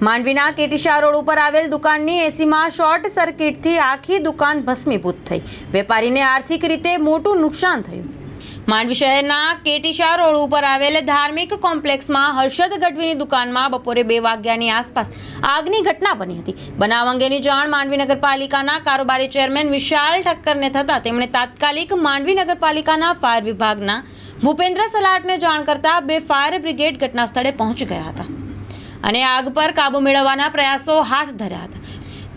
માંડવીના કેટીશા રોડ ઉપર આવેલ દુકાનની એસીમાં શોર્ટ સર્કિટથી આખી દુકાન ભસ્મીભૂત થઈ. વેપારીને આર્થિક રીતે મોટું નુકસાન થયું. માંડવી શહેરના કેટીશા રોડ ઉપર આવેલ ધાર્મિક કોમ્પ્લેક્સમાં હર્ષદ ગઢવીની દુકાનમાં બપોરે 2 વાગ્યાની આસપાસ આગની ઘટના બની હતી. બનાવ અંગેની જાણ માંડવી નગરપાલિકાના કારોબારી ચેરમેન વિશાલ ઠક્કરને થતાં તેમણે તાત્કાલિક માંડવી નગરપાલિકાના ફાયર વિભાગના ભૂપેન્દ્ર સલાટને જાણ કરતા 2 ફાયર બ્રિગેડ ઘટના સ્થળે પહોંચી ગયા હતા અને આગ પર કાબુ મેળવવાના પ્રયાસો હાથ ધર્યા હતા.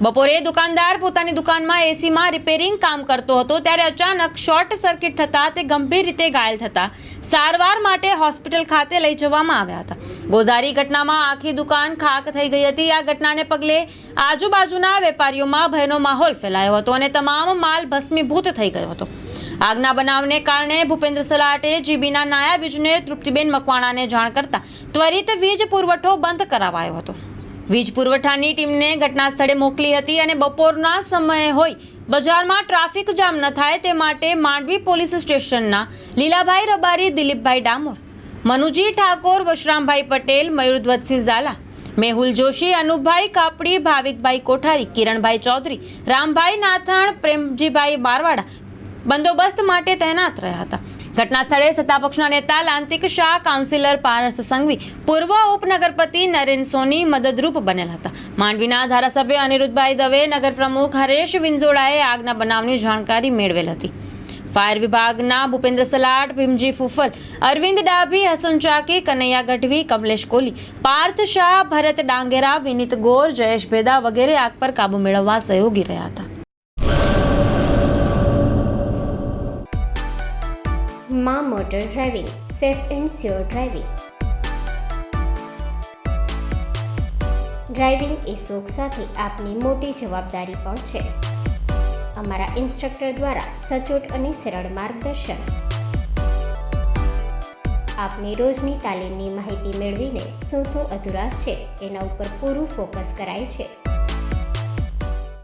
બપોરે દુકાનદાર પોતાની દુકાનમાં એસીમાં રિપેરિંગ કામ કરતો હતો ત્યારે અચાનક શોર્ટ સર્કિટ થતાં તે ગંભીર રીતે ઘાયલ થતા સારવાર માટે હોસ્પિટલ ખાતે લઈ જવામાં આવ્યા હતા. ગોઝારી ઘટનામાં આખી દુકાન ખાક થઈ ગઈ હતી. આ ઘટનાને પગલે આજુબાજુના વેપારીઓમાં ભયનો માહોલ ફેલાયો હતો અને તમામ માલ ભસ્મીભૂત થઈ ગયો હતો. આગના બનાવને કારણે ભૂપેન્દ્ર સલાટે જીબીના નાયબ ઇજનેર તૃપ્તિબેન મકવાણાને જાણ કરતા ત્વરિત વીજ પુરવઠો બંધ કરાવાયો હતો. વીજ પુરવઠાની ટીમને ઘટના સ્થળે મોકલી હતી અને બપોરના સમયે હોય બજારમાં ટ્રાફિક જામ ન થાય તે માટે માંડવી પોલીસ સ્ટેશનના લીલાભાઈ રબારી, દિલીપભાઈ ડામોર, મનુજી ઠાકોર, વશરામભાઈ પટેલ, મયુરધ્વજસિંહ ઝાલા, મેહુલ જોશી, અનુપભાઈ કાપડી, ભાવિકભાઈ કોઠારી, કિરણભાઈ ચૌધરી, રામભાઈ નાથાણ, પ્રેમજીભાઈ બારવાડા બંદોબસ્ત માટે તૈનાત રહ્યા હતા. ઘટના સ્થળે સત્તાપક્ષના નેતા લાંતિક શાહ, કાઉન્સિલર પારસ સંઘવી, પૂર્વ ઉપનગરપતિ નરેન સોની મદદરૂપ બનેલ હતા. માંડવીના ધારાસભ્ય અનિરુદ્ધભાઈ દવે, નગર પ્રમુખ હરેશ વિંજોડાએ આગના બનાવની જાણકારી મેળવેલ હતી. ફાયર વિભાગના ભૂપેન્દ્ર સલાટ, ભીમજી ફુફલ, અરવિંદ ડાભી, હસન ચાકી, કનૈયા ગઢવી, કમલેશ કોલી, પાર્થ શાહ, ભરત ડાંગેરા, વિનીત ગોર, જયેશ ભેદા વગેરે આગ પર કાબુ મેળવવા સહયોગી રહ્યા હતા. માં motor driving, safe and sure driving. Driving એ શોખ સાથે આપની મોટી જવાબદારી પણ છે. અમારા ઇન્સ્ટ્રક્ટર દ્વારા સચોટ અને સરળ માર્ગદર્શન. આપની રોજની તાલીમની માહિતી મેળવીને શું અધુરાશ છે એના ઉપર પૂરું ફોકસ કરાય છે.